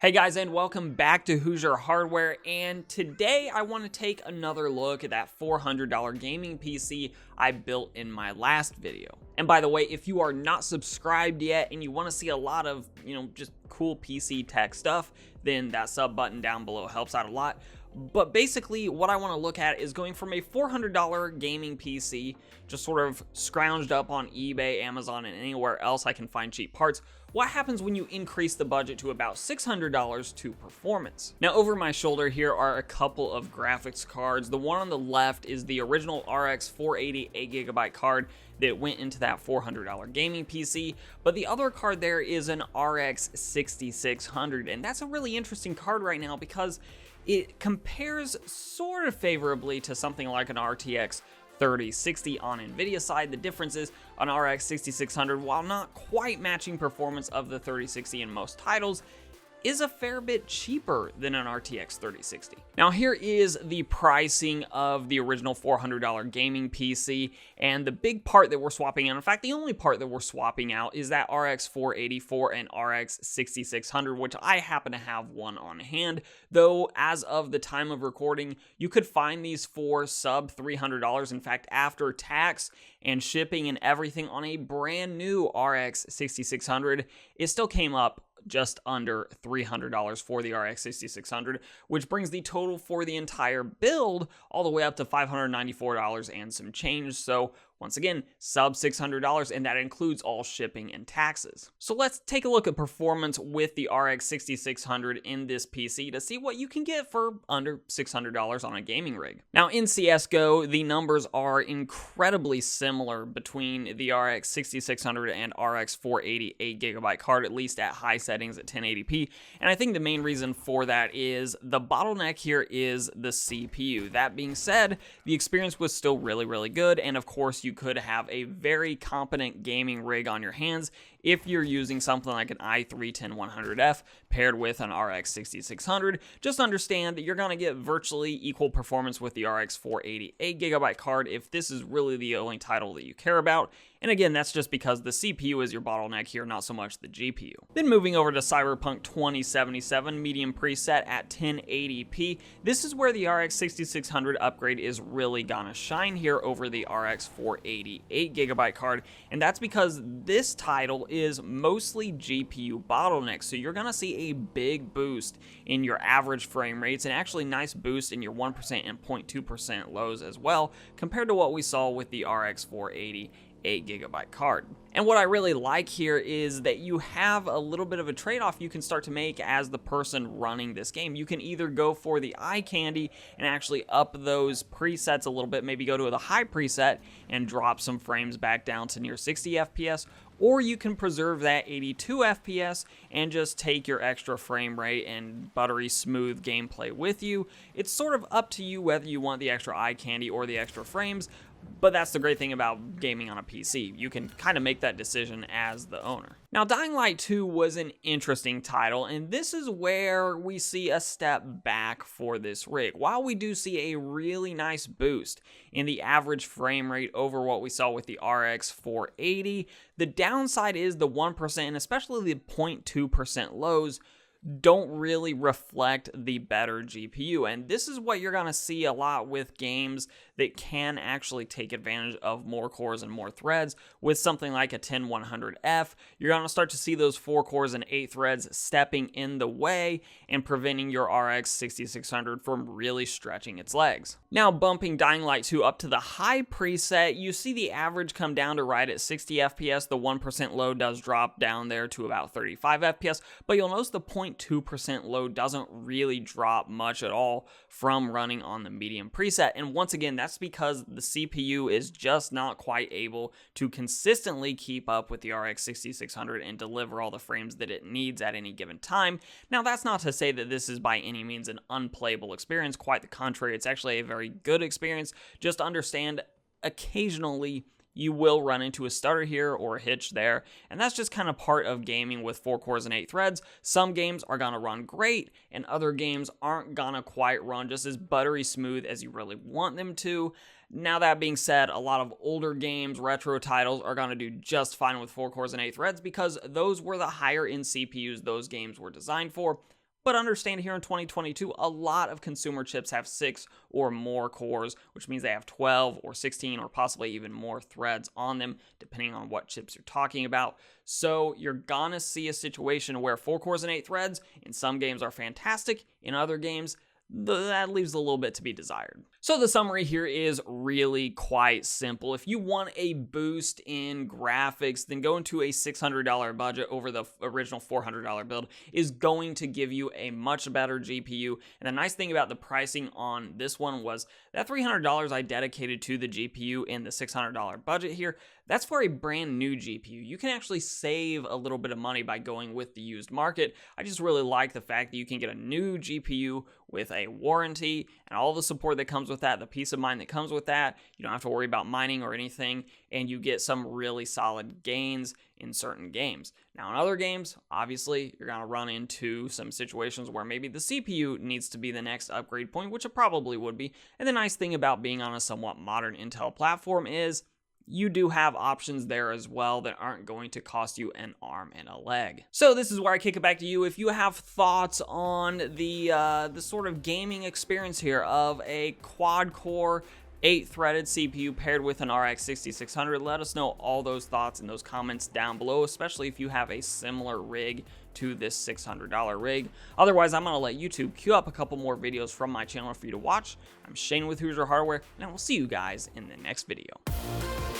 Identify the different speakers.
Speaker 1: Hey guys, and welcome back to Hoosier Hardware, and today I want to take another look at that $400 gaming PC I built in my last video. And by the way, if you are not subscribed yet and you want to see a lot of, just cool PC tech stuff, then that sub button down below helps out a lot. But basically, what I want to look at is going from a $400 gaming PC, just sort of scrounged up on eBay, Amazon, and anywhere else I can find cheap parts. What happens when you increase the budget to about $600 to performance? Now, over my shoulder here are a couple of graphics cards. The one on the left is the original RX 480 8GB card that went into that $400 gaming PC, but the other card there is an RX 6600, and that's a really interesting card right now because it compares sort of favorably to something like an RTX 3060 on Nvidia side. The difference is an RX 6600, while not quite matching performance of the 3060 in most titles, is a fair bit cheaper than an RTX 3060. Now here is the pricing of the original $400 gaming PC, and the big part that we're swapping out, in fact the only part that we're swapping out, is that RX 484 and RX 6600, which I happen to have one on hand, though as of the time of recording, you could find these for sub $300, in fact after tax and shipping and everything on a brand new RX 6600, it still came up just under $300 for the RX 6600, which brings the total for the entire build all the way up to $594 and some change. So once again, sub $600, and that includes all shipping and taxes. So let's take a look at performance with the RX 6600 in this PC to see what you can get for under $600 on a gaming rig. Now in CSGO, the numbers are incredibly similar between the RX 6600 and RX 480 8GB card, at least at high settings at 1080p, and I think the main reason for that is the bottleneck here is the CPU. That being said, the experience was still really good, and of course you could have a very competent gaming rig on your hands if you're using something like an i3-10100F paired with an RX 6600. Just understand that you're going to get virtually equal performance with the RX 480 8GB card if this is really the only title that you care about. And again, that's just because the CPU is your bottleneck here, not so much the GPU. Then moving over to Cyberpunk 2077 medium preset at 1080p. This is where the RX 6600 upgrade is really gonna shine here over the RX 480 8GB card, and that's because this title is mostly GPU bottleneck, so you're gonna see a big boost in your average frame rates and actually nice boost in your 1% and 0.2% lows as well, compared to what we saw with the RX 480 8GB card. And what I really like here is that you have a little bit of a trade-off you can start to make as the person running this game. You can either go for the eye candy and actually up those presets a little bit, maybe go to the high preset and drop some frames back down to near 60 FPS, or you can preserve that 82 FPS and just take your extra frame rate and buttery smooth gameplay with you. It's sort of up to you whether you want the extra eye candy or the extra frames, but that's the great thing about gaming on a PC. You can kind of make that decision as the owner. Now, Dying Light 2 was an interesting title, and this is where we see a step back for this rig. While we do see a really nice boost in the average frame rate over what we saw with the RX 480, the downside is the 1% and especially the 0.2% lows don't really reflect the better GPU, and this is what you're going to see a lot with games that can actually take advantage of more cores and more threads. With something like a 10100F, you're going to start to see those 4 cores and 8 threads stepping in the way and preventing your RX 6600 from really stretching its legs. Now, bumping Dying Light 2 up to the high preset, you see the average come down to right at 60 FPS. The 1% load does drop down there to about 35 FPS, but you'll notice the 0.2% load doesn't really drop much at all from running on the medium preset. And once again, that's because the CPU is just not quite able to consistently keep up with the RX 6600 and deliver all the frames that it needs at any given time. Now, that's not to say that this is by any means an unplayable experience. Quite the contrary, it's actually a very good experience. Just understand occasionally you will run into a stutter here or a hitch there, and that's just kind of part of gaming with 4 cores and 8 threads. Some games are gonna run great, and other games aren't gonna quite run just as buttery smooth as you really want them to. Now, that being said, a lot of older games, retro titles, are gonna do just fine with 4 cores and 8 threads because those were the higher end CPUs those games were designed for. But understand here in 2022, a lot of consumer chips have 6 or more cores, which means they have 12 or 16 or possibly even more threads on them, depending on what chips you're talking about. So you're gonna see a situation where 4 cores and 8 threads in some games are fantastic, in other games, that leaves a little bit to be desired. So the summary here is really quite simple. If you want a boost in graphics, then going to a $600 budget over the original $400 build is going to give you a much better GPU. And the nice thing about the pricing on this one was that $300 I dedicated to the GPU in the $600 budget here, that's for a brand new GPU. You can actually save a little bit of money by going with the used market. I just really like the fact that you can get a new GPU with a warranty and all the support that comes with that, the peace of mind that comes with that. You don't have to worry about mining or anything, and you get some really solid gains in certain games. Now, in other games, obviously, you're going to run into some situations where maybe the CPU needs to be the next upgrade point, which it probably would be. And the nice thing about being on a somewhat modern Intel platform is you do have options there as well that aren't going to cost you an arm and a leg. So this is where I kick it back to you. If you have thoughts on the sort of gaming experience here of a quad-core 8-threaded CPU paired with an RX 6600, let us know all those thoughts in those comments down below, especially if you have a similar rig to this $600 rig. Otherwise, I'm gonna let YouTube queue up a couple more videos from my channel for you to watch. I'm Shane with Hoosier Hardware, and I will see you guys in the next video.